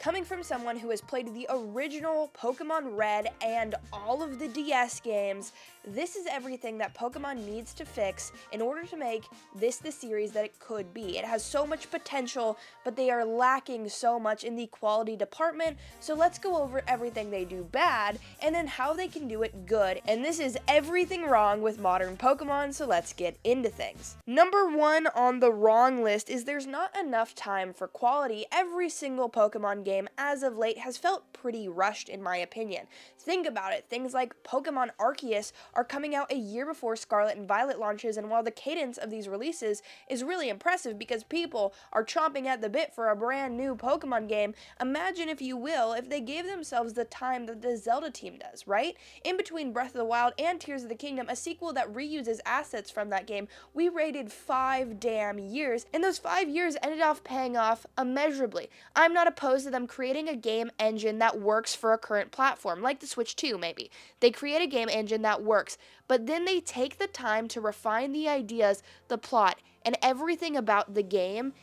Coming from someone who has played the original Pokemon Red and all of the DS games, this is everything that Pokemon needs to fix in order to make this the series that it could be. It has so much potential, but they are lacking so much in the quality department, so let's go over everything they do bad, and then how they can do it good. And this is everything wrong with modern Pokemon, so let's get into things. Number 1 on the wrong list is there's not enough time for quality. Every single Pokemon game as of late has felt pretty rushed in my opinion. Think about it, things like Pokemon Arceus are coming out a year before Scarlet and Violet launches, and while the cadence of these releases is really impressive because people are chomping at the bit for a brand new Pokemon game, imagine if you will, if they gave themselves the time that the Zelda team does, right? In between Breath of the Wild and Tears of the Kingdom, a sequel that reuses assets from that game, we waited 5 damn years, and those 5 years ended off paying off immeasurably. I'm not opposed to them creating a game engine that works for a current platform, like the Switch 2 maybe. They create a game engine that works, but then they take the time to refine the ideas, the plot, and everything about the game.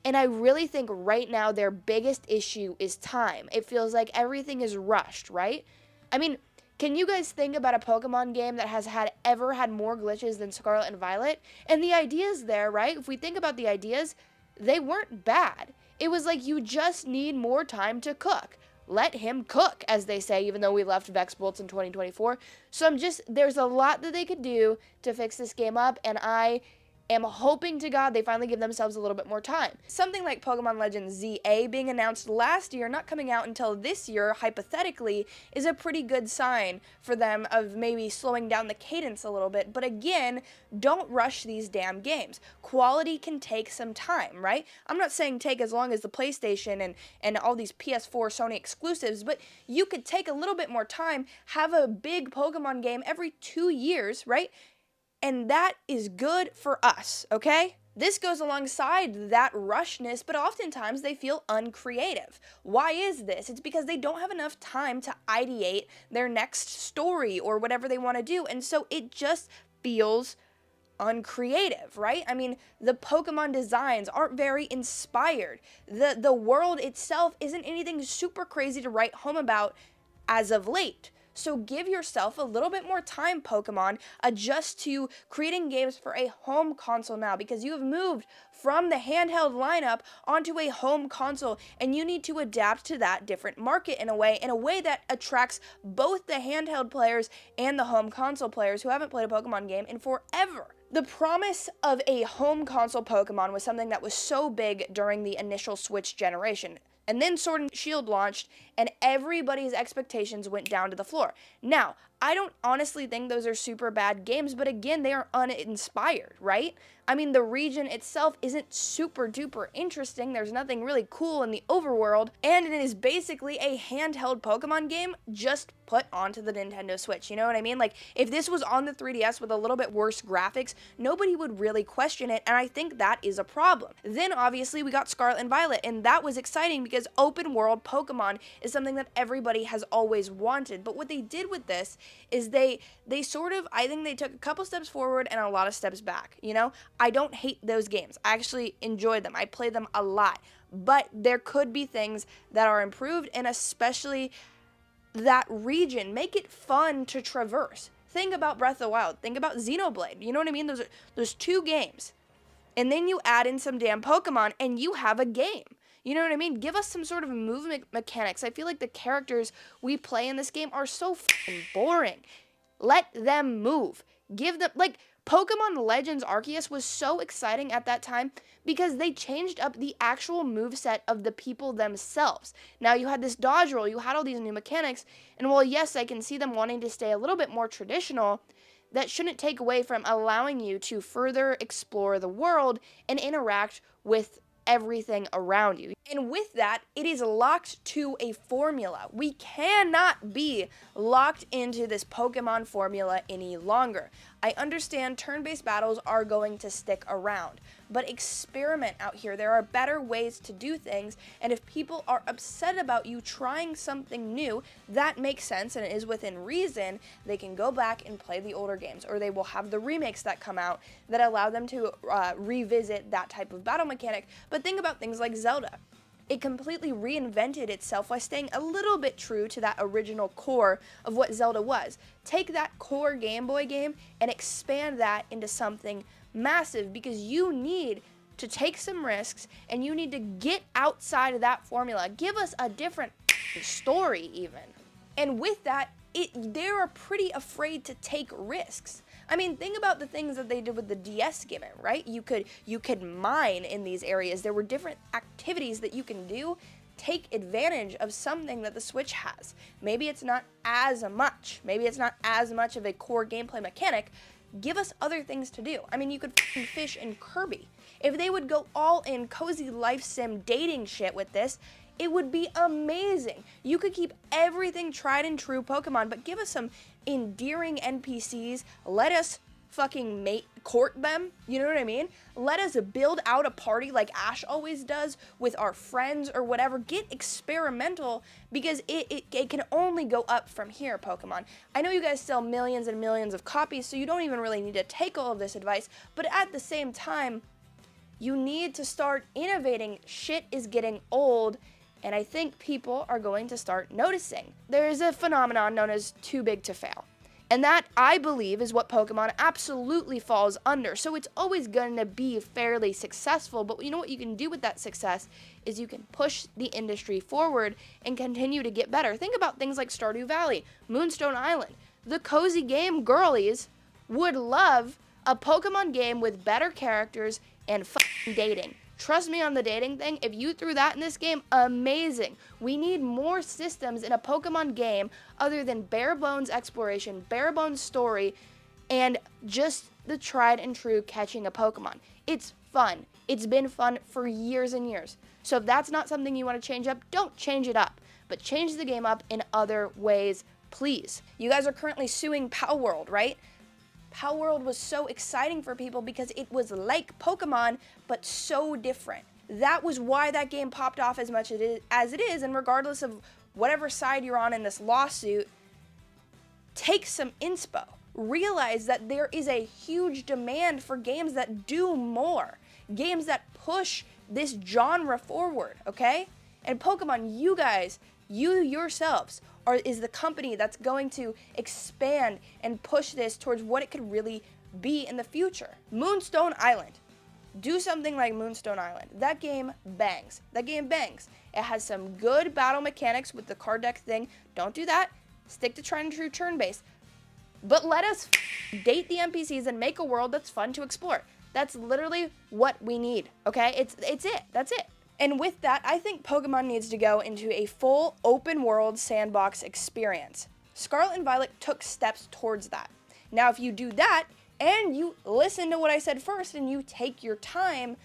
And I really think right now their biggest issue is time. It feels like everything is rushed, right? I mean, can you guys think about a Pokemon game that has ever had more glitches than Scarlet and Violet? And the ideas there, right? If we think about the ideas, they weren't bad. It was like you just need more time to cook. Let him cook, as they say, even though we left Vex Bolts in 2024. So there's a lot that they could do to fix this game up, and I am hoping to God they finally give themselves a little bit more time. Something like Pokemon Legends ZA being announced last year, not coming out until this year, hypothetically, is a pretty good sign for them of maybe slowing down the cadence a little bit. But again, don't rush these damn games. Quality can take some time, right? I'm not saying take as long as the PlayStation and all these PS4 Sony exclusives, but you could take a little bit more time, have a big Pokemon game every 2 years, right? And that is good for us, okay? This goes alongside that rushness, but oftentimes they feel uncreative. Why is this? It's because they don't have enough time to ideate their next story or whatever they want to do, and so it just feels uncreative, right? I mean, the Pokemon designs aren't very inspired. The world itself isn't anything super crazy to write home about as of late. So give yourself a little bit more time, Pokemon. Adjust to creating games for a home console now, because you have moved from the handheld lineup onto a home console, and you need to adapt to that different market in a way that attracts both the handheld players and the home console players who haven't played a Pokemon game in forever. The promise of a home console Pokemon was something that was so big during the initial Switch generation. And then Sword and Shield launched, and everybody's expectations went down to the floor. Now, I don't honestly think those are super bad games, but again, they are uninspired, right? I mean, the region itself isn't super duper interesting. There's nothing really cool in the overworld, and it is basically a handheld Pokemon game just put onto the Nintendo Switch. You know what I mean? Like, if this was on the 3DS with a little bit worse graphics, nobody would really question it, and I think that is a problem. Then, obviously, we got Scarlet and Violet, and that was exciting because open world Pokemon is something that everybody has always wanted. But what they did with this is they sort of, I think they took a couple steps forward and a lot of steps back, you know? I don't hate those games. I actually enjoyed them. I played them a lot. But there could be things that are improved, and especially that region. Make it fun to traverse. Think about Breath of the Wild. Think about Xenoblade. You know what I mean? Those 2 games. And then you add in some damn Pokemon, and you have a game. You know what I mean? Give us some sort of movement mechanics. I feel like the characters we play in this game are so fucking boring. Let them move. Give them, like, Pokemon Legends Arceus was so exciting at that time because they changed up the actual moveset of the people themselves. Now, you had this dodge roll, you had all these new mechanics, and while yes, I can see them wanting to stay a little bit more traditional, that shouldn't take away from allowing you to further explore the world and interact with everything around you. And with that, it is locked to a formula. We cannot be locked into this Pokemon formula any longer. I understand turn-based battles are going to stick around, but experiment out here. There are better ways to do things, and if people are upset about you trying something new, that makes sense and it is within reason. They can go back and play the older games, or they will have the remakes that come out that allow them to revisit that type of battle mechanic. But think about things like Zelda. It completely reinvented itself while staying a little bit true to that original core of what Zelda was. Take that core Game Boy game and expand that into something massive, because you need to take some risks and you need to get outside of that formula. Give us a different story even. And with that, they're pretty afraid to take risks. I mean, think about the things that they did with the DS gimmick, right? You could mine in these areas. There were different activities that you can do. Take advantage of something that the Switch has. Maybe it's not as much. Maybe it's not as much of a core gameplay mechanic. Give us other things to do. I mean, you could fish in Kirby. If they would go all in cozy life sim dating shit with this, it would be amazing. You could keep everything tried and true Pokemon, but give us some endearing NPCs. Let us fucking court them. You know what I mean? Let us build out a party like Ash always does with our friends or whatever. Get experimental, because it can only go up from here, Pokemon. I know you guys sell millions and millions of copies, so you don't even really need to take all of this advice, but at the same time, you need to start innovating. Shit is getting old, and I think people are going to start noticing. There is a phenomenon known as too big to fail. And that, I believe, is what Pokemon absolutely falls under. So it's always going to be fairly successful, but you know what you can do with that success is you can push the industry forward and continue to get better. Think about things like Stardew Valley, Moonstone Island. The cozy game girlies would love a Pokemon game with better characters and fucking dating. Trust me on the dating thing, if you threw that in this game, amazing. We need more systems in a Pokemon game other than bare bones exploration, bare bones story, and just the tried and true catching a Pokemon. It's fun. It's been fun for years and years. So if that's not something you want to change up, don't change it up. But change the game up in other ways, please. You guys are currently suing Palworld, right? Palworld was so exciting for people because it was like Pokemon, but so different. That was why that game popped off as much as it is, and regardless of whatever side you're on in this lawsuit, take some inspo. Realize that there is a huge demand for games that do more. Games that push this genre forward, okay? And Pokemon, you guys, you yourselves is the company that's going to expand and push this towards what it could really be in the future. Moonstone Island. Do something like Moonstone Island. That game bangs. That game bangs. It has some good battle mechanics with the card deck thing. Don't do that. Stick to tried and true turn-based. But let us date the NPCs and make a world that's fun to explore. That's literally what we need, okay? It's it. That's it. And with that, I think Pokemon needs to go into a full open world sandbox experience. Scarlet and Violet took steps towards that. Now, if you do that, and you listen to what I said first, and you take your time,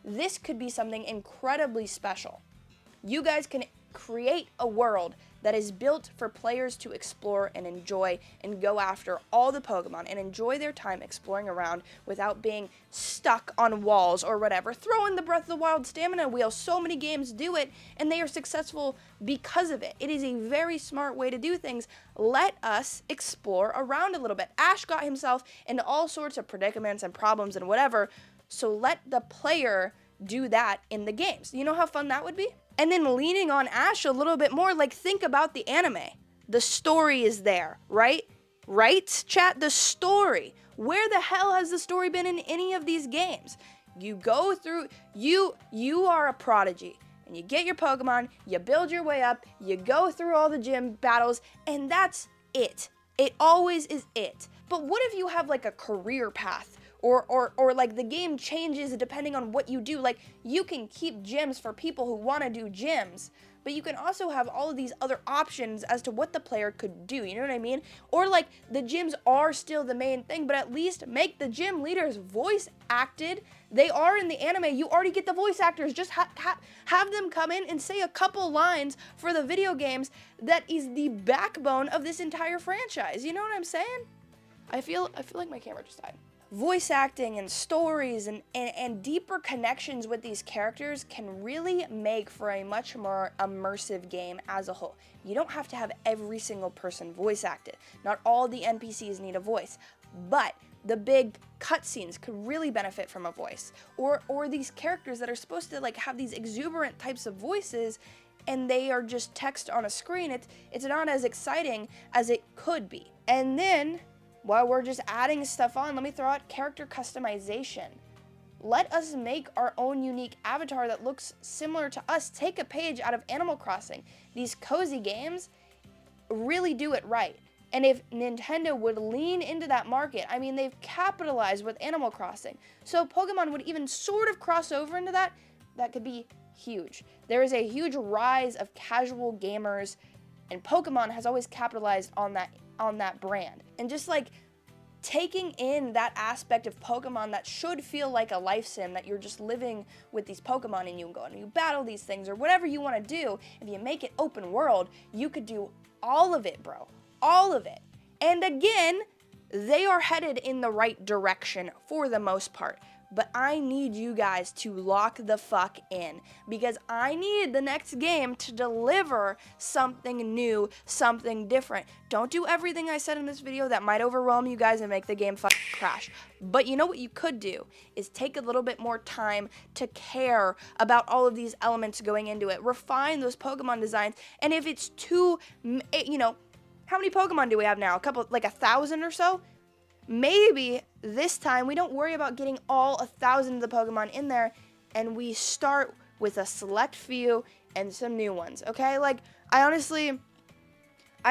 this could be something incredibly special. You guys can create a world that is built for players to explore and enjoy and go after all the Pokemon and enjoy their time exploring around without being stuck on walls or whatever. Throw in the Breath of the Wild stamina wheel. So many games do it, and they are successful because of it. It is a very smart way to do things. Let us explore around a little bit. Ash got himself into all sorts of predicaments and problems and whatever, so let the player do that in the games. You know how fun that would be? And then leaning on Ash a little bit more, like think about the anime. The story is there, right? Right, chat? The story. Where the hell has the story been in any of these games? You go through, you are a prodigy, and you get your Pokemon, you build your way up, you go through all the gym battles, and that's it. It always is it. But what if you have like a career path? Or like the game changes depending on what you do. Like you can keep gyms for people who want to do gyms, but you can also have all of these other options as to what the player could do. You know what I mean? Or like the gyms are still the main thing, but at least make the gym leaders voice acted. They are in the anime. You already get the voice actors. Just have them come in and say a couple lines for the video games that is the backbone of this entire franchise. You know what I'm saying? I feel like my camera just died. Voice acting and stories and deeper connections with these characters can really make for a much more immersive game as a whole. You don't have to have every single person voice acted. Not all the NPCs need a voice, but the big cutscenes could really benefit from a voice. Or these characters that are supposed to like have these exuberant types of voices and they are just text on a screen. It's not as exciting as it could be. And then, while we're just adding stuff on, let me throw out character customization. Let us make our own unique avatar that looks similar to us. Take a page out of Animal Crossing. These cozy games really do it right. And if Nintendo would lean into that market, I mean, they've capitalized with Animal Crossing. So Pokemon would even sort of cross over into that. That could be huge. There is a huge rise of casual gamers, and Pokemon has always capitalized on that brand. And just like taking in that aspect of Pokemon that should feel like a life sim, that you're just living with these Pokemon and you go and you battle these things or whatever you want to do. If you make it open world, you could do all of it, bro. All of it. And again, they are headed in the right direction for the most part. But I need you guys to lock the fuck in, because I need the next game to deliver something new, something different. Don't do everything I said in this video that might overwhelm you guys and make the game fucking crash. But you know what you could do is take a little bit more time to care about all of these elements going into it. Refine those Pokemon designs. And if it's too, how many Pokemon do we have now? A couple, like 1,000 or so? Maybe this time we don't worry about getting all 1,000 of the Pokemon in there, and we start with a select few and some new ones, okay? Like, I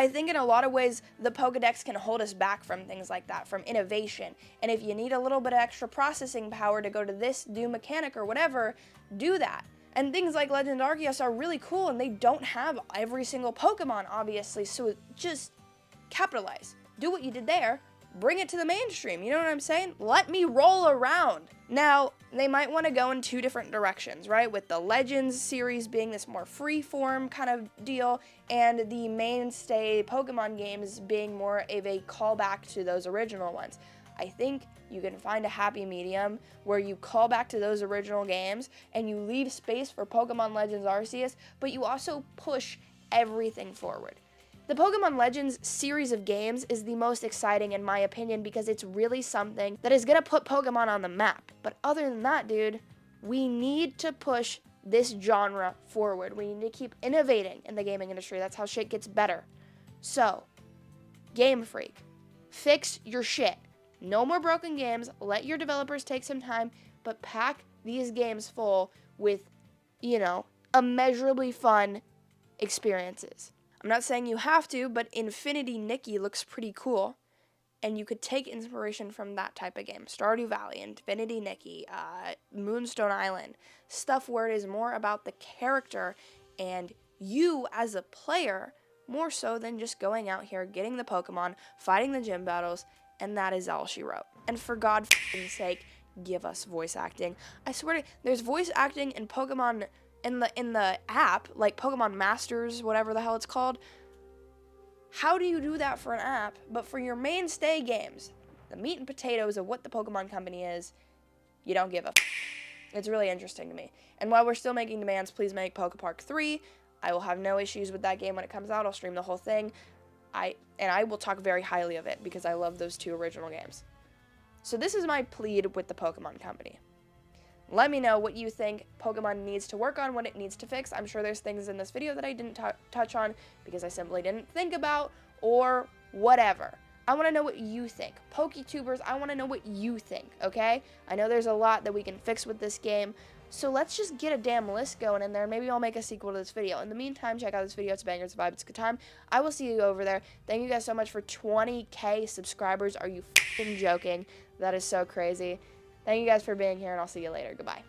think in a lot of ways the Pokedex can hold us back from things like that, from innovation. And if you need a little bit of extra processing power to go to this new mechanic or whatever, do that. And things like Legend Arceus are really cool, and they don't have every single Pokemon, obviously, so just capitalize. Do what you did there. Bring it to the mainstream, you know what I'm saying? Let me roll around. Now, they might want to go in two different directions, right? With the Legends series being this more free-form kind of deal, and the mainstay Pokemon games being more of a callback to those original ones. I think you can find a happy medium where you call back to those original games, and you leave space for Pokemon Legends Arceus, but you also push everything forward. The Pokemon Legends series of games is the most exciting in my opinion, because it's really something that is going to put Pokemon on the map. But other than that, dude, we need to push this genre forward. We need to keep innovating in the gaming industry. That's how shit gets better. So, Game Freak, fix your shit. No more broken games. Let your developers take some time, but pack these games full with, immeasurably fun experiences. I'm not saying you have to, but Infinity Nikki looks pretty cool, and you could take inspiration from that type of game. Stardew Valley, Infinity Nikki, Moonstone Island, stuff where it is more about the character and you as a player, more so than just going out here, getting the Pokemon, fighting the gym battles, and that is all she wrote. And for God's sake, give us voice acting. I swear to, there's voice acting in Pokemon in the app, like Pokemon Masters, whatever the hell it's called. How do you do that for an app? But for your mainstay games, the meat and potatoes of what the Pokemon company is, you don't give a It's really interesting to me. And while we're still making demands, please make Pokepark 3. I will have no issues with that game when it comes out. I'll stream the whole thing. I will talk very highly of it because I love those two original games. So this is my plead with the Pokemon company. Let me know what you think Pokemon needs to work on, what it needs to fix. I'm sure there's things in this video that I didn't touch on because I simply didn't think about, or whatever. I want to know what you think. PokeTubers, I want to know what you think, okay? I know there's a lot that we can fix with this game, so let's just get a damn list going in there, and maybe I'll make a sequel to this video. In the meantime, check out this video. It's a banger, it's a vibe, it's a good time. I will see you over there. Thank you guys so much for 20K subscribers. Are you f***ing joking? That is so crazy. Thank you guys for being here, and I'll see you later. Goodbye.